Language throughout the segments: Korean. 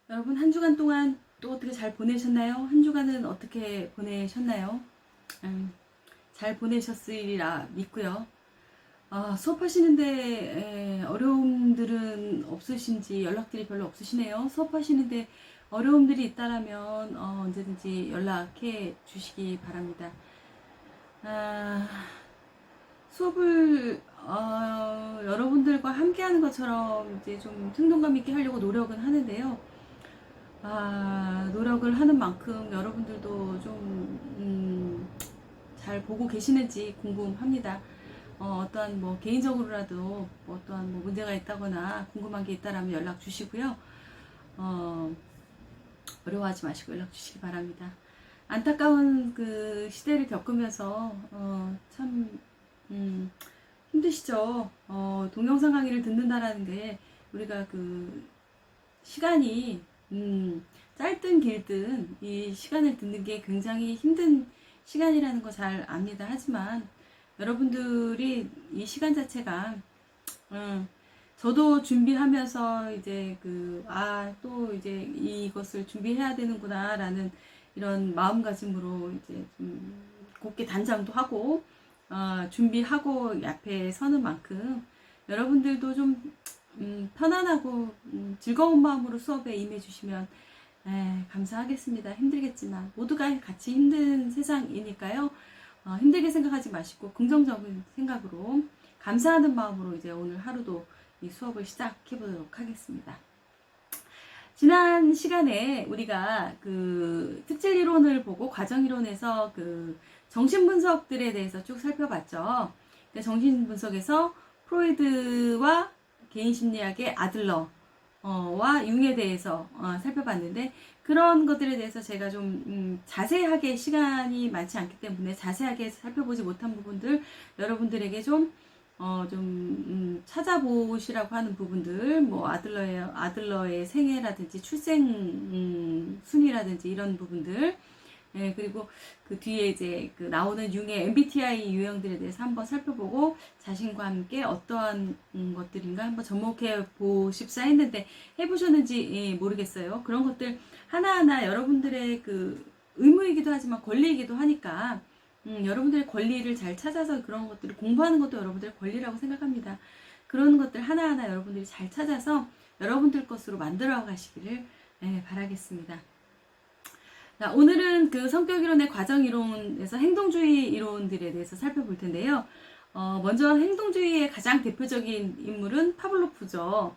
여러분 한 주간 동안 또 어떻게 잘 보내셨나요? 한 주간은 어떻게 보내셨나요? 잘 보내셨으리라 믿고요. 수업하시는데 어려움들은 없으신지 연락들이 별로 없으시네요. 수업하시는데 어려움들이 있다라면 언제든지 연락해 주시기 바랍니다. 수업을 여러분들과 함께하는 것처럼 이제 좀 생동감 있게 하려고 노력은 하는데요. 노력을 하는 만큼 여러분들도 좀, 잘 보고 계시는지 궁금합니다. 어떠한 뭐 개인적으로라도 어떠한 뭐 문제가 있다거나 궁금한 게 있다라면 연락 주시고요. 어려워하지 마시고 연락 주시기 바랍니다. 안타까운 그 시대를 겪으면서, 참, 힘드시죠? 동영상 강의를 듣는다라는 게 우리가 그 시간이 짧든 길든 이 시간을 듣는 게 굉장히 힘든 시간이라는 거 잘 압니다. 하지만 여러분들이 이 시간 자체가 저도 준비하면서 이제 또 이제 이것을 준비해야 되는구나라는 이런 마음가짐으로 이제 좀 곧게 단장도 하고 준비하고 앞에 서는 만큼 여러분들도 좀 편안하고 즐거운 마음으로 수업에 임해주시면 감사하겠습니다. 힘들겠지만 모두가 같이 힘든 세상이니까요. 힘들게 생각하지 마시고 긍정적인 생각으로 감사하는 마음으로 이제 오늘 하루도 이 수업을 시작해 보도록 하겠습니다. 지난 시간에 우리가 그 특질 이론을 보고 과정 이론에서 그 정신분석들에 대해서 쭉 살펴봤죠. 정신분석에서 프로이드와 개인심리학의 아들러와 융에 대해서 살펴봤는데 그런 것들에 대해서 제가 좀 자세하게 시간이 많지 않기 때문에 자세하게 살펴보지 못한 부분들 여러분들에게 좀 찾아보시라고 하는 부분들, 뭐, 아들러의 생애라든지 출생, 순위라든지 이런 부분들, 그리고 그 뒤에 이제 그 나오는 융의 MBTI 유형들에 대해서 한번 살펴보고 자신과 함께 어떠한 것들인가 한번 접목해 보십사 했는데 해보셨는지 모르겠어요. 그런 것들 하나하나 여러분들의 그 의무이기도 하지만 권리이기도 하니까 여러분들의 권리를 잘 찾아서 그런 것들을 공부하는 것도 여러분들의 권리라고 생각합니다. 그런 것들 하나하나 여러분들이 잘 찾아서 여러분들 것으로 만들어 가시기를 바라겠습니다. 자, 오늘은 그 성격이론의 과정이론에서 행동주의 이론들에 대해서 살펴볼 텐데요. 먼저 행동주의의 가장 대표적인 인물은 파블로프죠.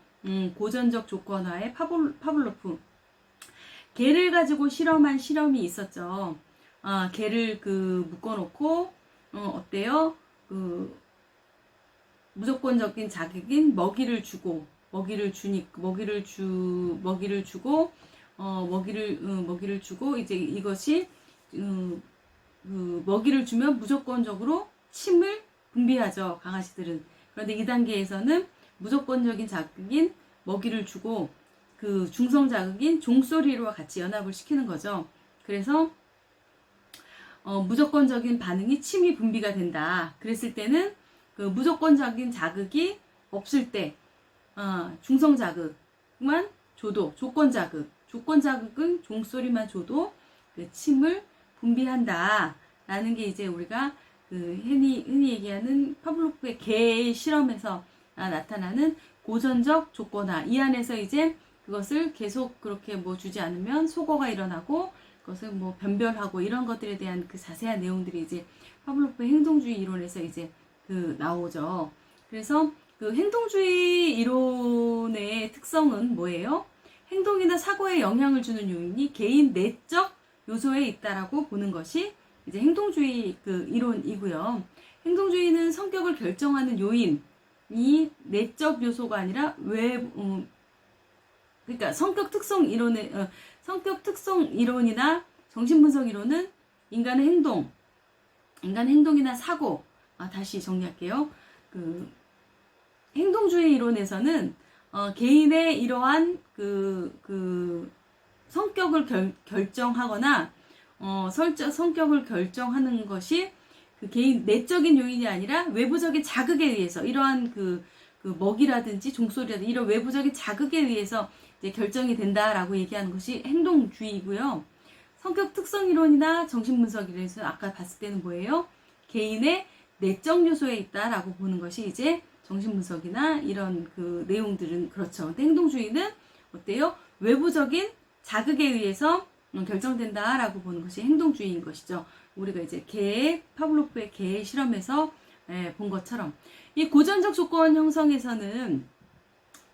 고전적 조건화의 파블로프. 개를 가지고 실험한 실험이 있었죠. 개를 묶어놓고, 어때요? 무조건적인 자극인 먹이를 주고, 먹이를 주고, 이제 이것이, 먹이를 주면 무조건적으로 침을 분비하죠, 강아지들은. 그런데 2단계에서는 무조건적인 자극인 먹이를 주고, 그 중성 자극인 종소리와 같이 연합을 시키는 거죠. 그래서, 무조건적인 반응이 침이 분비가 된다. 그랬을 때는 그 무조건적인 자극이 없을 때 중성 자극만 줘도 조건 자극은 종소리만 줘도 그 침을 분비한다. 라는 게 이제 우리가 그 흔히 얘기하는 파블로프의 개 실험에서 나타나는 고전적 조건화. 이 안에서 이제 그것을 계속 그렇게 뭐 주지 않으면 속어가 일어나고 그것을 뭐 변별하고 이런 것들에 대한 그 자세한 내용들이 이제 파블로프의 행동주의 이론에서 이제 나오죠. 그래서 그 행동주의 이론의 특성은 뭐예요? 행동이나 사고에 영향을 주는 요인이 개인 내적 요소에 있다라고 보는 것이 이제 행동주의 그 이론이고요. 행동주의는 성격을 결정하는 요인이 내적 요소가 아니라 그러니까 성격 특성 이론이나 정신분석 이론은 인간의 행동이나 사고, 다시 정리할게요. 그 행동주의 이론에서는 개인의 이러한 성격을 결정하거나 성격을 결정하는 것이 그 개인 내적인 요인이 아니라 외부적인 자극에 의해서 이러한 그 먹이라든지 종소리라든지 이런 외부적인 자극에 의해서 이제 결정이 된다라고 얘기하는 것이 행동주의이고요. 성격 특성 이론이나 정신분석 이론에서 아까 봤을 때는 뭐예요? 개인의 내적 요소에 있다라고 보는 것이 이제 정신분석이나 이런 그 내용들은 그렇죠. 근데 행동주의는 어때요? 외부적인 자극에 의해서 결정된다라고 보는 것이 행동주의인 것이죠. 우리가 이제 파블로프의 개 실험에서 본 것처럼 이 고전적 조건 형성에서는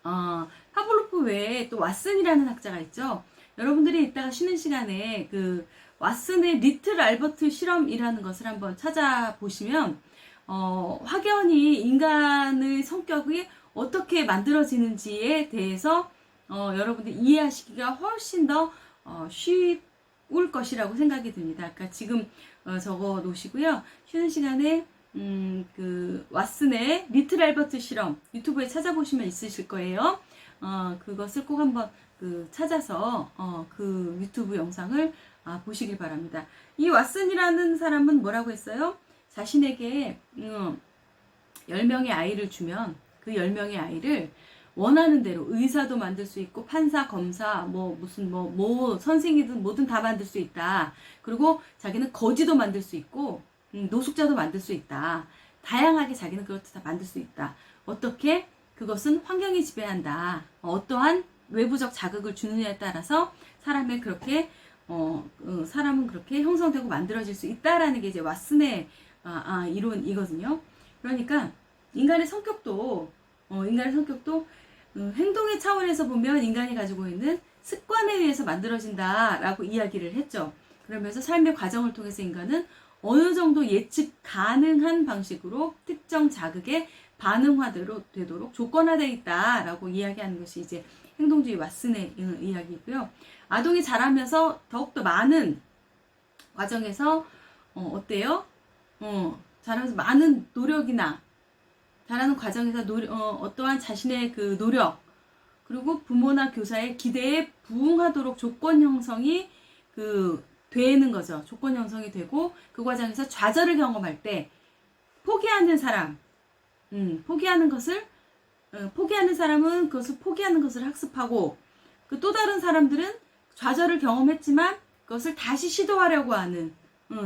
파블로프 외에 또 왓슨이라는 학자가 있죠. 여러분들이 이따가 쉬는 시간에 그 왓슨의 리틀 알버트 실험이라는 것을 한번 찾아보시면 확연히 인간의 성격이 어떻게 만들어지는지에 대해서 여러분들이 이해하시기가 훨씬 더 쉬울 것이라고 생각이 듭니다. 그러니까 지금 적어 놓으시고요. 쉬는 시간에 그 왓슨의 리틀 알버트 실험 유튜브에 찾아보시면 있으실 거예요. 그것을 꼭 한번 찾아서 그 유튜브 영상을 보시길 바랍니다. 이 왓슨이라는 사람은 뭐라고 했어요? 자신에게 10명의 아이를 주면 그 10명의 아이를 원하는 대로 의사도 만들 수 있고 판사, 검사, 무슨 선생이든 뭐든 다 만들 수 있다. 그리고 자기는 거지도 만들 수 있고 노숙자도 만들 수 있다. 다양하게 자기는 그것도 다 만들 수 있다. 어떻게? 그것은 환경이 지배한다. 어떠한 외부적 자극을 주느냐에 따라서 사람은 그렇게 형성되고 만들어질 수 있다라는 게 이제 왓슨의 이론이거든요. 그러니까 인간의 성격도 행동의 차원에서 보면 인간이 가지고 있는 습관에 의해서 만들어진다라고 이야기를 했죠. 그러면서 삶의 과정을 통해서 인간은 어느 정도 예측 가능한 방식으로 특정 자극에 반응되도록 조건화되어 있다라고 이야기하는 것이 이제 행동주의 왓슨의 이야기이고요. 아동이 자라면서 더욱더 많은 과정에서 어때요? 자라면서 많은 노력이나 자라는 과정에서 어떠한 자신의 그 노력 그리고 부모나 교사의 기대에 부응하도록 조건 형성이 되는 거죠. 조건 형성이 되고 그 과정에서 좌절을 경험할 때 포기하는 사람, 포기하는 사람은 그것을 포기하는 것을 학습하고 그 또 다른 사람들은 좌절을 경험했지만 그것을 다시 시도하려고 하는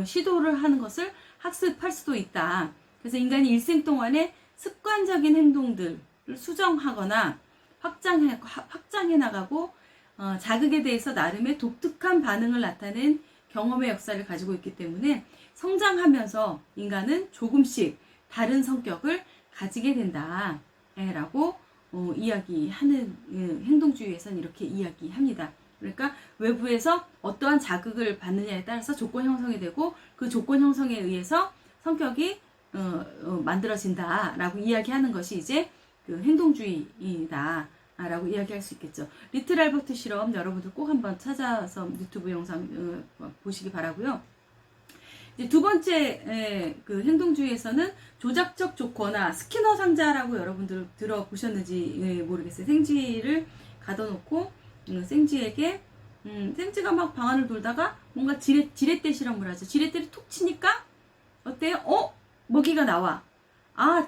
시도를 하는 것을 학습할 수도 있다. 그래서 인간이 일생 동안에 습관적인 행동들을 수정하거나 확장해 나가고 자극에 대해서 나름의 독특한 반응을 나타낸 경험의 역사를 가지고 있기 때문에 성장하면서 인간은 조금씩 다른 성격을 가지게 된다 라고 이야기하는 행동주의에서는 이렇게 이야기합니다. 그러니까 외부에서 어떠한 자극을 받느냐에 따라서 조건 형성이 되고 그 조건 형성에 의해서 성격이 만들어진다라고 이야기하는 것이 이제 그 행동주의이다 라고 이야기할 수 있겠죠. 리틀 알버트 실험 여러분들 꼭 한번 찾아서 유튜브 영상 보시기 바라고요. 이제 두 번째 그 행동주의에서는 조작적 조건화 스키너 상자라고 여러분들 들어보셨는지 모르겠어요. 생쥐를 가둬놓고 생쥐에게 생쥐가 막 방 안을 돌다가 뭔가 지렛대 실험을 하죠. 지렛대를 툭 치니까 어때요? 먹이가 나와.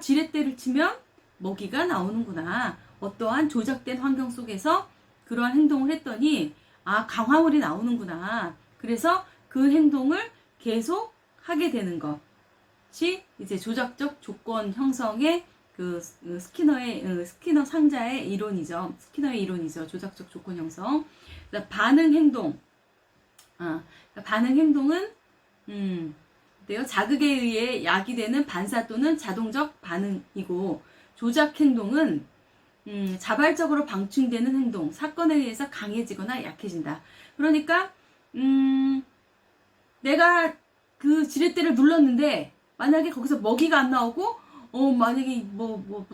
지렛대를 치면 먹이가 나오는구나. 어떠한 조작된 환경 속에서 그러한 행동을 했더니 강화물이 나오는구나. 그래서 그 행동을 계속 하게 되는 것이 이제 조작적 조건 형성의 그 스키너 상자의 이론이죠. 스키너의 이론이죠. 조작적 조건 형성. 반응 행동. 반응 행동은 자극에 의해 야기되는 반사 또는 자동적 반응이고 조작 행동은 자발적으로 방충되는 행동, 사건에 의해서 강해지거나 약해진다. 그러니까 내가 그 지렛대를 눌렀는데 만약에 거기서 먹이가 안 나오고 만약에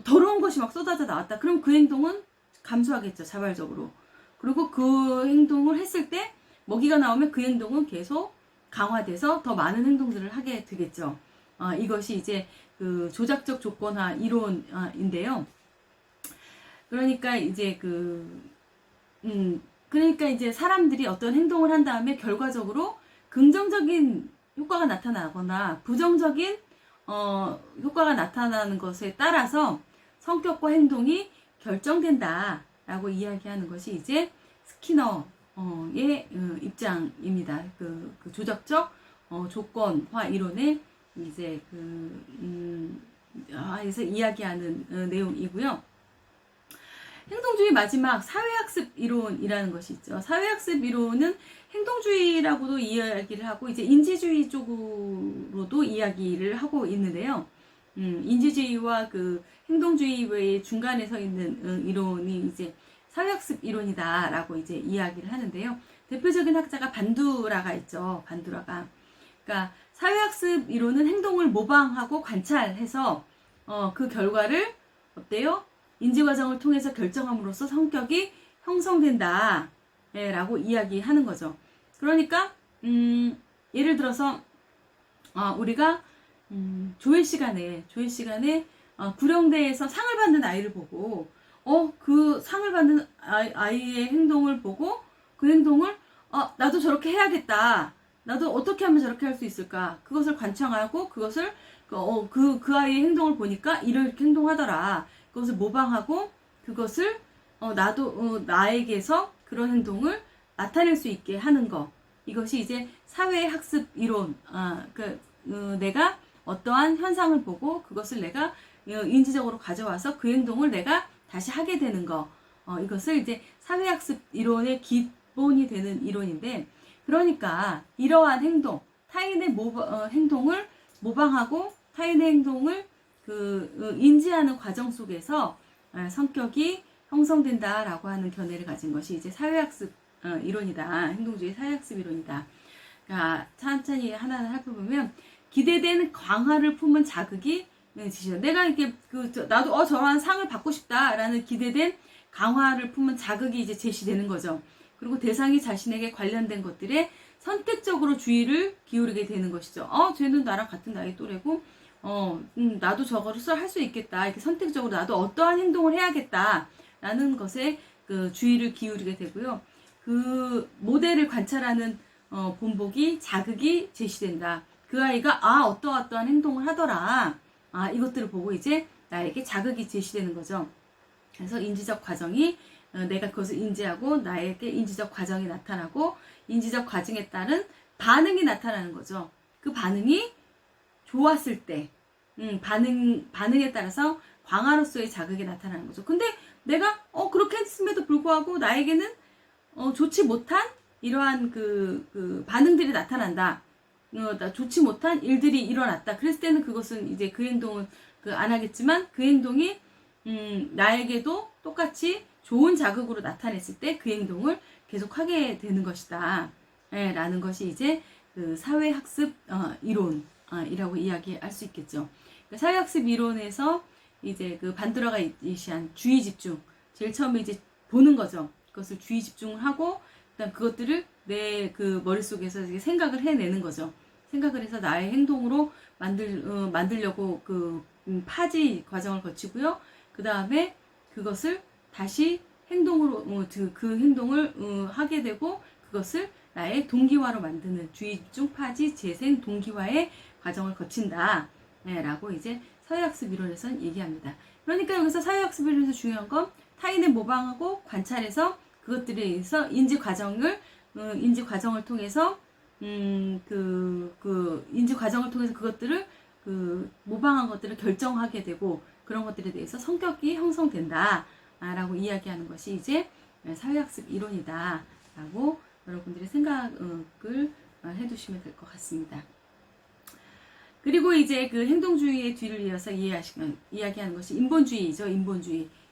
더러운 것이 막 쏟아져 나왔다. 그럼 그 행동은 감소하겠죠. 자발적으로. 그리고 그 행동을 했을 때 먹이가 나오면 그 행동은 계속 강화돼서 더 많은 행동들을 하게 되겠죠. 이것이 이제 그 조작적 조건화 이론인데요. 그러니까 이제 그러니까 이제 사람들이 어떤 행동을 한 다음에 결과적으로 긍정적인 효과가 나타나거나 부정적인 효과가 나타나는 것에 따라서 성격과 행동이 결정된다라고 이야기하는 것이 이제 스키너의 입장입니다. 그 조작적 조건화 이론의 이제 에서 이야기하는 내용이고요. 행동주의 마지막 사회학습 이론이라는 것이 있죠. 사회학습 이론은 행동주의라고도 이야기를 하고 이제 인지주의 쪽으로도 이야기를 하고 있는데요. 인지주의와 그 행동주의의 중간에 서 있는 이론이 이제 사회학습 이론이다라고 이제 이야기를 하는데요. 대표적인 학자가 반두라가 있죠. 반두라가. 그러니까 사회학습 이론은 행동을 모방하고 관찰해서 그 결과를 어때요? 인지과정을 통해서 결정함으로써 성격이 형성된다 라고 이야기하는 거죠. 그러니까 예를 들어서 우리가 조회 시간에 구령대에서 상을 받는 아이를 보고 그 상을 받는 아이의 행동을 보고 그 행동을 나도 저렇게 해야겠다. 나도 어떻게 하면 저렇게 할 수 있을까? 그것을 관찰하고 그것을 그 아이의 행동을 보니까 이렇게 행동하더라. 그것을 모방하고 그것을 나도 나에게서 그런 행동을 나타낼 수 있게 하는 거. 이것이 이제 사회학습 이론. 내가 어떠한 현상을 보고 그것을 내가 인지적으로 가져와서 그 행동을 내가 다시 하게 되는 거. 이것을 이제 사회학습 이론의 기본이 되는 이론인데, 그러니까 이러한 행동, 타인의 행동을 모방하고 타인의 행동을 인지하는 과정 속에서 성격이 형성된다라고 하는 견해를 가진 것이 이제 사회학습 이론이다. 행동주의 사회학습 이론이다. 그러니까 천천히 하나하나 살펴보면 기대된 강화를 품은 자극이 지시다. 내가 이렇게 나도 저러한 상을 받고 싶다라는 기대된 강화를 품은 자극이 이제 제시되는 거죠. 그리고 대상이 자신에게 관련된 것들에 선택적으로 주의를 기울이게 되는 것이죠. 쟤는 나랑 같은 나이 또래고 나도 저거를 할 수 있겠다. 이렇게 선택적으로 나도 어떠한 행동을 해야겠다라는 것에 그 주의를 기울이게 되고요. 그 모델을 관찰하는 본보기, 자극이 제시된다. 그 아이가 어떠한 행동을 하더라. 이것들을 보고 이제 나에게 자극이 제시되는 거죠. 그래서 인지적 과정이 내가 그것을 인지하고 나에게 인지적 과정이 나타나고 인지적 과정에 따른 반응이 나타나는 거죠. 그 반응이 좋았을 때 반응에 따라서 광화로서의 자극이 나타나는 거죠. 근데 내가 그렇게 했음에도 불구하고 나에게는 좋지 못한 이러한 그 반응들이 나타난다. 좋지 못한 일들이 일어났다. 그랬을 때는 그것은 이제 그 행동은 안 하겠지만 그 행동이 나에게도 똑같이 좋은 자극으로 나타냈을 때 그 행동을 계속하게 되는 것이다. 라는 것이 이제 그 사회학습 이론이라고 이야기할 수 있겠죠. 그러니까 사회학습 이론에서 이제 그 반드라가 제시한 주의 집중, 제일 처음에 이제 보는 거죠. 그것을 주의 집중을 하고 그다음 그것들을 내 그 머릿속에서 생각을 해내는 거죠. 생각을 해서 나의 행동으로 만들려고 그 파지 과정을 거치고요. 그 다음에 그것을 다시 행동으로 그 행동을 하게 되고 그것을 나의 동기화로 만드는 주의 집중 파지 재생 동기화의 과정을 거친다. 라고 이제 사회학습 이론에서는 얘기합니다. 그러니까 여기서 사회학습 이론에서 중요한 건 타인을 모방하고 관찰해서 그것들에 의해서 인지 과정을 통해서 인지 과정을 통해서 그것들을 모방한 것들을 결정하게 되고 그런 것들에 대해서 성격이 형성된다. 라고 이야기하는 것이 이제 사회학습 이론이다. 라고 여러분들이 생각을 해두시면 될 것 같습니다. 그리고 이제 그 행동주의의 뒤를 이어서 이야기하는 것이 인본주의죠.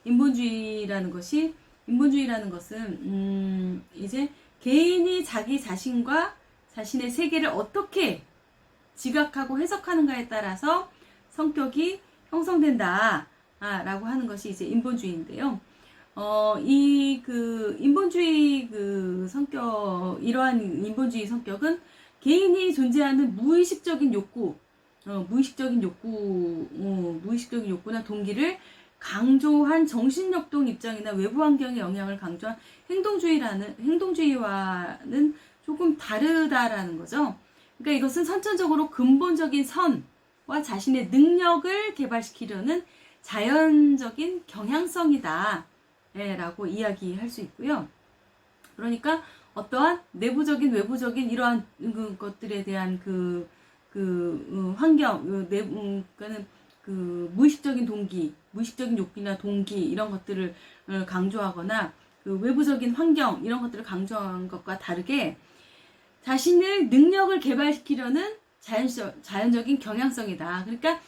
인본주의라는 것은 이제 개인이 자기 자신과 자신의 세계를 어떻게 지각하고 해석하는가에 따라서 성격이 형성된다. 라고 하는 것이 이제 인본주의인데요. 인본주의 이러한 인본주의 성격은 개인이 존재하는 무의식적인 욕구나 동기를 강조한 정신역동 입장이나 외부 환경의 영향을 강조한 행동주의와는 조금 다르다라는 거죠. 그러니까 이것은 선천적으로 근본적인 선과 자신의 능력을 개발시키려는 자연적인 경향성이다 라고 이야기할 수 있고요. 그러니까 어떠한 내부적인 외부적인 이러한 것들에 대한 환경, 그러니까는 무의식적인 동기, 무의식적인 욕구나 동기 이런 것들을 강조하거나 외부적인 환경 이런 것들을 강조한 것과 다르게 자신의 능력을 개발시키려는 자연적인 경향성이다. 그러니까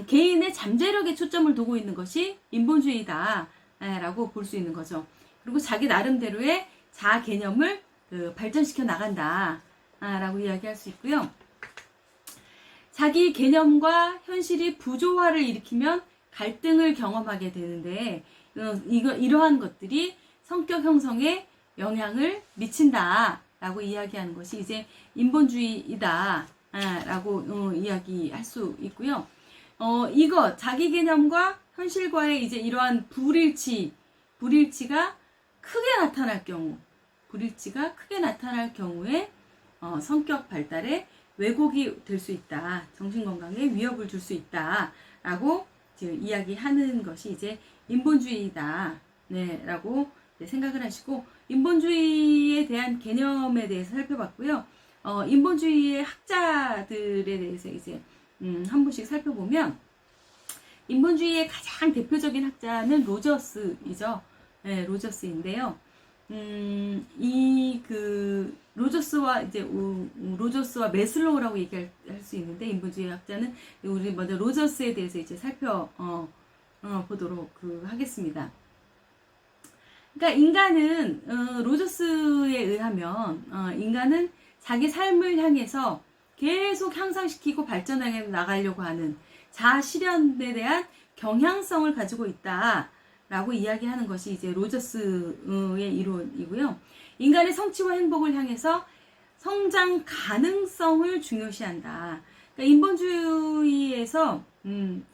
개인의 잠재력에 초점을 두고 있는 것이 인본주의다 라고 볼 수 있는 거죠. 그리고 자기 나름대로의 자아 개념을 발전시켜 나간다 라고 이야기할 수 있고요. 자기 개념과 현실이 부조화를 일으키면 갈등을 경험하게 되는데 이러한 것들이 성격 형성에 영향을 미친다 라고 이야기하는 것이 이제 인본주의이다 라고 이야기할 수 있고요. 이거 자기 개념과 현실과의 이제 이러한 불일치가 크게 나타날 경우에 성격 발달에 왜곡이 될 수 있다. 정신건강에 위협을 줄 수 있다. 라고 이야기하는 것이 이제 인본주의다. 네, 라고 생각을 하시고, 인본주의에 대한 개념에 대해서 살펴봤고요. 인본주의의 학자들에 대해서 이제, 한 분씩 살펴보면, 인본주의의 가장 대표적인 학자는 로저스이죠. 네, 로저스인데요. 로저스와 메슬로우라고 얘기할 수 있는데, 인본주의 학자는 우리 먼저 로저스에 대해서 이제 보도록 하겠습니다. 그러니까 인간은 로저스에 의하면 인간은 자기 삶을 향해서 계속 향상시키고 발전해 나가려고 하는 자아 실현에 대한 경향성을 가지고 있다라고 이야기하는 것이 이제 로저스의 이론이고요. 인간의 성취와 행복을 향해서 성장 가능성을 중요시한다. 그러니까 인본주의에서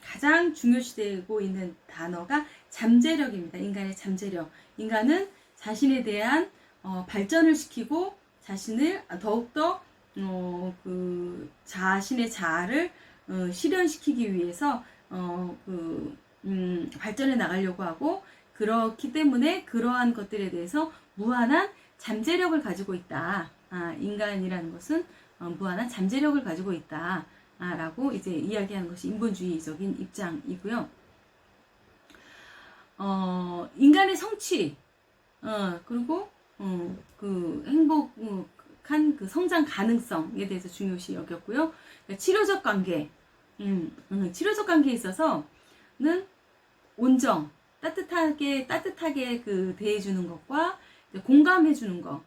가장 중요시되고 있는 단어가 잠재력입니다. 인간의 잠재력. 인간은 자신에 대한 발전을 시키고 자신을 더욱더 자신의 자아를 실현시키기 위해서 발전해 나가려고 하고, 그렇기 때문에 그러한 것들에 대해서 무한한 잠재력을 가지고 있다. 인간이라는 것은 무한한 잠재력을 가지고 있다. 라고 이제 이야기하는 것이 인본주의적인 입장이고요. 인간의 성취, 그리고 행복한 성장 가능성에 대해서 중요시 여겼고요. 치료적 관계, 치료적 관계에 있어서는 온정, 따뜻하게 대해주는 것과 공감해주는 것,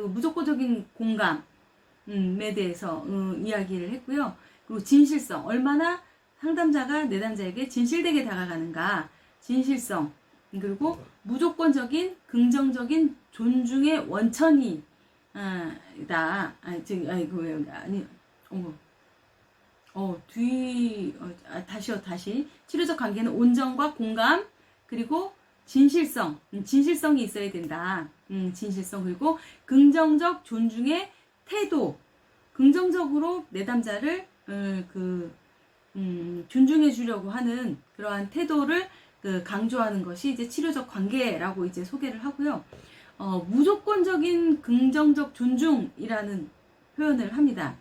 무조건적인 공감에 대해서 이야기를 했고요. 그리고 진실성, 얼마나 상담자가 내담자에게 진실되게 다가가는가, 진실성, 그리고 무조건적인 긍정적인 존중의 원천이 다시. 치료적 관계는 온정과 공감, 그리고 진실성이 있어야 된다. 진실성, 그리고 긍정적 존중의 태도, 긍정적으로 내담자를 존중해 주려고 하는 그러한 태도를 강조하는 것이 이제 치료적 관계라고 이제 소개를 하고요. 무조건적인 긍정적 존중이라는 표현을 합니다.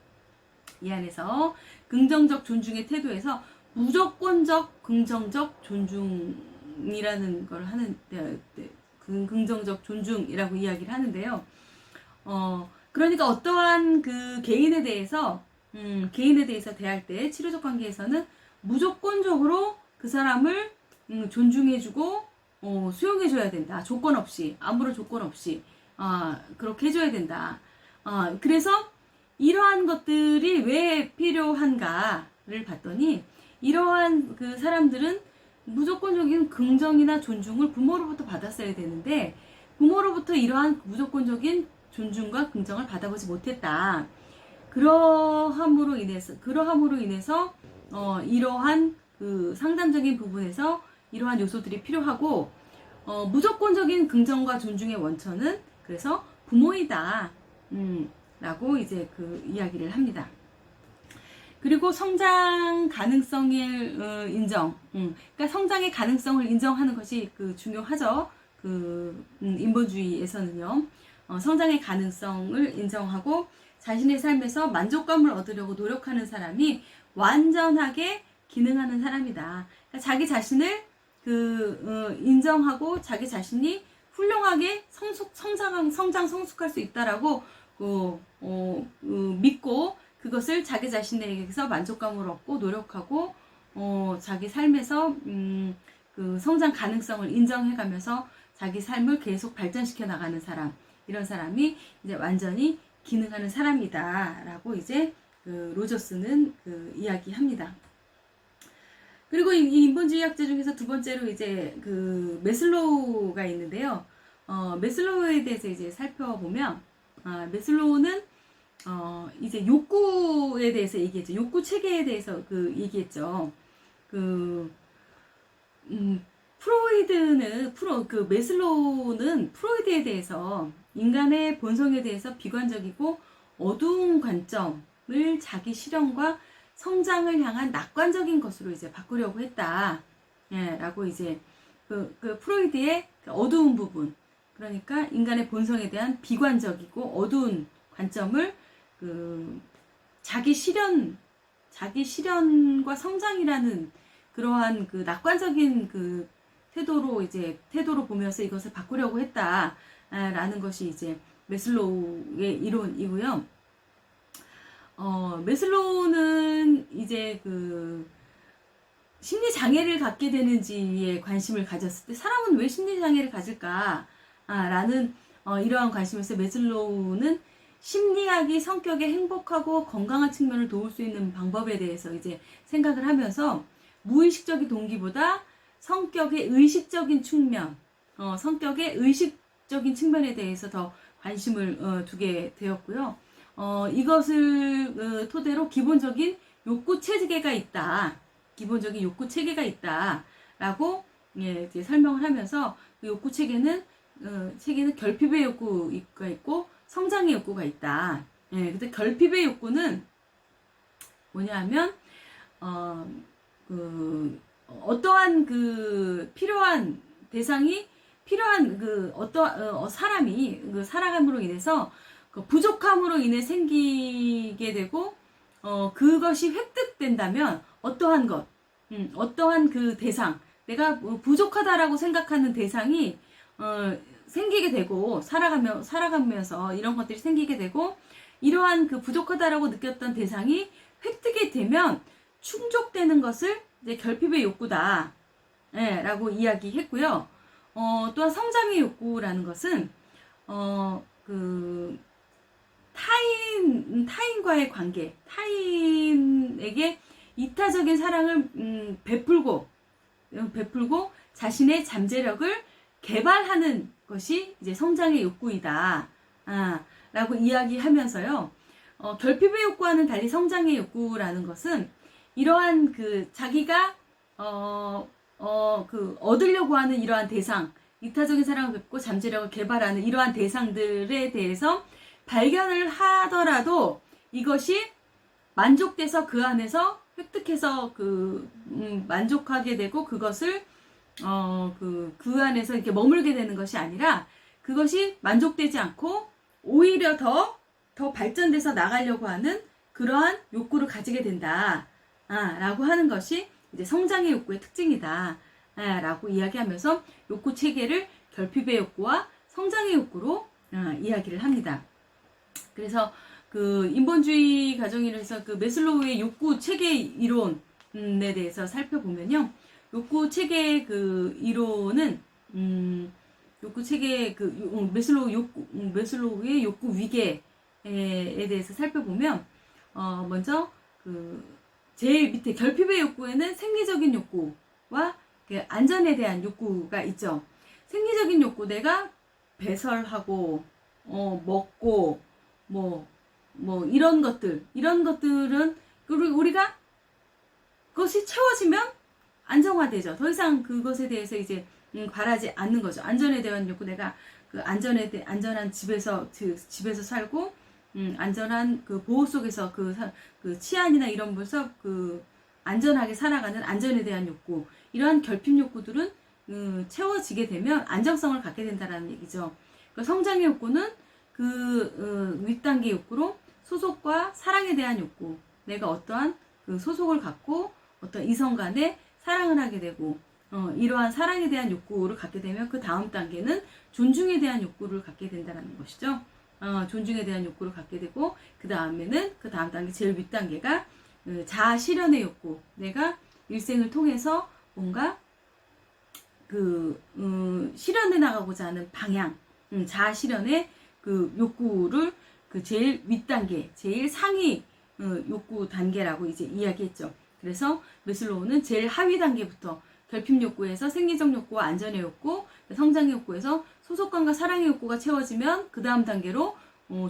이 안에서 긍정적 존중의 태도에서 무조건적 긍정적 존중이라는 걸 하는, 긍정적 존중이라고 이야기를 하는데요. 그러니까 어떠한 개인에 대해서 대할 때 치료적 관계에서는 무조건적으로 그 사람을 존중해주고 수용해줘야 된다. 조건 없이, 아무런 조건 없이 그렇게 해줘야 된다. 그래서 이러한 것들이 왜 필요한가를 봤더니, 이러한 사람들은 무조건적인 긍정이나 존중을 부모로부터 받았어야 되는데, 부모로부터 이러한 무조건적인 존중과 긍정을 받아보지 못했다. 그러함으로 인해서 이러한 상담적인 부분에서 이러한 요소들이 필요하고, 무조건적인 긍정과 존중의 원천은 그래서 부모이다. 라고 이제 이야기를 합니다. 그리고 성장 가능성을 인정. 그러니까 성장의 가능성을 인정하는 것이 그 중요하죠. 그 인본주의에서는요. 성장의 가능성을 인정하고 자신의 삶에서 만족감을 얻으려고 노력하는 사람이 완전하게 기능하는 사람이다. 그러니까 자기 자신을 인정하고 자기 자신이 훌륭하게 성장, 성숙할 수 있다라고 믿고 그것을 자기 자신에게서 만족감을 얻고 노력하고 자기 삶에서 그 성장 가능성을 인정해가면서 자기 삶을 계속 발전시켜 나가는 사람, 이런 사람이 이제 완전히 기능하는 사람이다라고 이제 그 로저스는 그 이야기합니다. 그리고 이 인본주의 학자 중에서 두 번째로 이제 그 매슬로우가 있는데요. 매슬로우에 대해서 이제 살펴보면, 매슬로우는 이제 욕구에 대해서 얘기했죠. 욕구 체계에 대해서 그 얘기했죠. 매슬로우는 프로이드에 대해서 인간의 본성에 대해서 비관적이고 어두운 관점을 자기 실현과 성장을 향한 낙관적인 것으로 이제 바꾸려고 했다. 예, 라고 이제 그 프로이드의 어두운 부분, 그러니까 인간의 본성에 대한 비관적이고 어두운 관점을 자기 실현과 성장이라는 그러한 그 낙관적인 그 태도로 보면서 이것을 바꾸려고 했다라는 것이 이제 매슬로우의 이론이고요. 매슬로우는 이제 그 심리 장애를 갖게 되는지에 관심을 가졌을 때 사람은 왜 심리 장애를 가질까? 라는 이러한 관심에서 매슬로우는 심리학이 성격의 행복하고 건강한 측면을 도울 수 있는 방법에 대해서 이제 생각을 하면서 무의식적인 동기보다 성격의 의식적인 측면에 대해서 더 관심을 두게 되었고요. 이것을 토대로 기본적인 욕구 체계가 있다. 라고 이제 설명을 하면서 그 욕구 체계는 결핍의 욕구가 있고 성장의 욕구가 있다. 근데 결핍의 욕구는 뭐냐면 어떠한 그 필요한 대상이 사람이 그 살아감으로 인해서 그 부족함으로 인해 생기게 되고 그것이 획득된다면 어떠한 그 대상, 내가 부족하다라고 생각하는 대상이 생기게 되고 살아가면서 이런 것들이 생기게 되고 이러한 그 부족하다라고 느꼈던 대상이 획득이 되면 충족되는 것을 이제 결핍의 욕구다. 라고 이야기했고요. 또한 성장의 욕구라는 것은 타인과의 관계, 타인에게 이타적인 사랑을 베풀고 자신의 잠재력을 개발하는 것이 이제 성장의 욕구이다. 라고 이야기하면서요. 결핍의 욕구와는 달리 성장의 욕구라는 것은 이러한 그 자기가 얻으려고 하는 이러한 대상, 이타적인 사랑을 베풀고 잠재력을 개발하는 이러한 대상들에 대해서 발견을 하더라도 이것이 만족돼서 그 안에서 획득해서 만족하게 되고 그것을 그 안에서 이렇게 머물게 되는 것이 아니라 그것이 만족되지 않고 오히려 더 발전돼서 나가려고 하는 그러한 욕구를 가지게 된다. 라고 하는 것이 이제 성장의 욕구의 특징이다. 라고 이야기하면서 욕구 체계를 결핍의 욕구와 성장의 욕구로 이야기를 합니다. 그래서 그 인본주의 가정에서 그 매슬로우의 욕구 체계 이론에 대해서 살펴보면요. 욕구 체계 그 이론은 욕구 체계 매슬로우의 욕구 위계에 대해서 살펴보면 먼저 제일 밑에 결핍의 욕구에는 생리적인 욕구와 안전에 대한 욕구가 있죠. 생리적인 욕구, 내가 배설하고 먹고 이런 것들은 우리가 그것이 채워지면 안정화되죠. 더 이상 그것에 대해서 이제 바라지 않는 거죠. 안전에 대한 욕구, 내가 안전한 집에서 살고 안전한 그 보호 속에서 그 치안이나 이런 것에서 그 안전하게 살아가는 안전에 대한 욕구, 이러한 결핍 욕구들은 채워지게 되면 안정성을 갖게 된다라는 얘기죠. 그 성장의 욕구는 그 윗단계 욕구로 소속과 사랑에 대한 욕구, 내가 어떠한 그 소속을 갖고 어떤 이성 간에 사랑을 하게 되고 이러한 사랑에 대한 욕구를 갖게 되면 그 다음 단계는 존중에 대한 욕구를 갖게 된다는 것이죠. 존중에 대한 욕구를 갖게 되고 그 다음에는 그 다음 단계 제일 윗단계가 자아 실현의 욕구, 내가 일생을 통해서 뭔가 실현해 나가고자 하는 방향, 자아 실현의 그 욕구를 그 제일 윗단계, 제일 상위 욕구 단계라고 이제 이야기했죠. 그래서 메슬로우는 제일 하위 단계부터 결핍 욕구에서 생리적 욕구와 안전의 욕구, 성장의 욕구에서 소속감과 사랑의 욕구가 채워지면 그 다음 단계로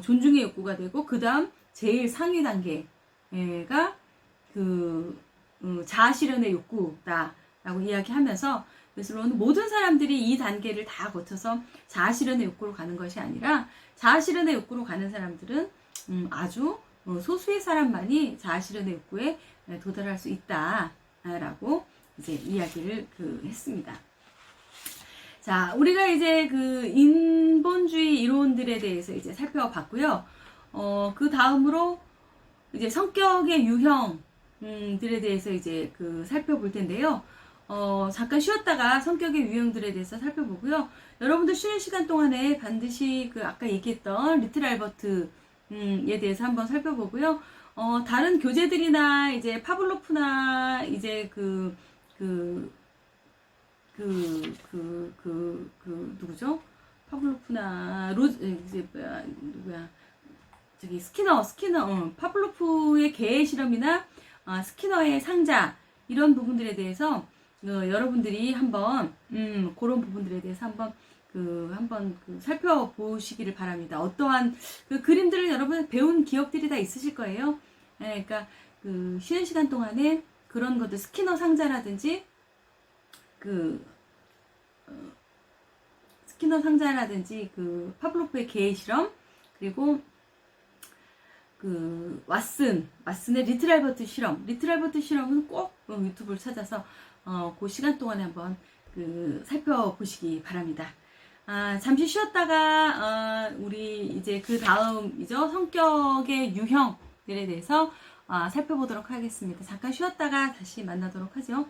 존중의 욕구가 되고 그 다음 제일 상위 단계가 자아 실현의 욕구다라고 이야기하면서 메슬로우는 모든 사람들이 이 단계를 다 거쳐서 자아 실현의 욕구로 가는 것이 아니라 자아 실현의 욕구로 가는 사람들은 아주 소수의 사람만이 자아 실현의 욕구에 도달할 수 있다라고 이제 이야기를 했습니다. 자, 우리가 이제 그 인본주의 이론들에 대해서 이제 살펴봤고요. 그 다음으로 이제 성격의 유형들에 대해서 이제 살펴볼 텐데요. 잠깐 쉬었다가 성격의 유형들에 대해서 살펴보고요. 여러분들 쉬는 시간 동안에 반드시 아까 얘기했던 리틀 알버트에 대해서 한번 살펴보고요. 다른 교재들이나 이제 파블로프나 이제 누구죠? 파블로프나 누구야? 저기 스키너, 파블로프의 개 실험이나 스키너의 상자, 이런 부분들에 대해서 여러분들이 한번 그런 부분들에 대해서 한번 살펴보시기를 바랍니다. 어떠한 그림들을 여러분 배운 기억들이 다 있으실 거예요. 네, 그러니까 쉬는 시간 동안에 그런 것들, 스키너 상자라든지 파블로프의 개 실험, 그리고 왓슨의 리틀 알버트 실험은 꼭 유튜브를 찾아서 그 시간 동안에 한번 살펴보시기 바랍니다. 잠시 쉬었다가 우리 이제 그 다음이죠, 성격의 유형들에 대해서 살펴보도록 하겠습니다. 잠깐 쉬었다가 다시 만나도록 하죠.